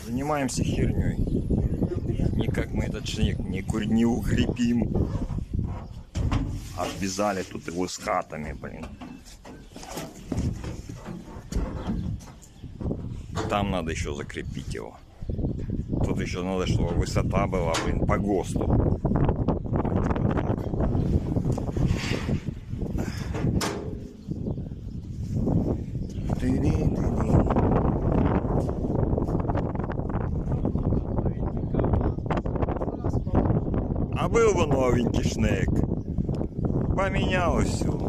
Занимаемся херней. Никак мы этот шнек не укрепим. Обвязали тут его скатами, блин. Там надо еще закрепить его. Тут еще надо, чтобы высота была, блин, по ГОСТу. А был бы новенький шнек. Поменялось все.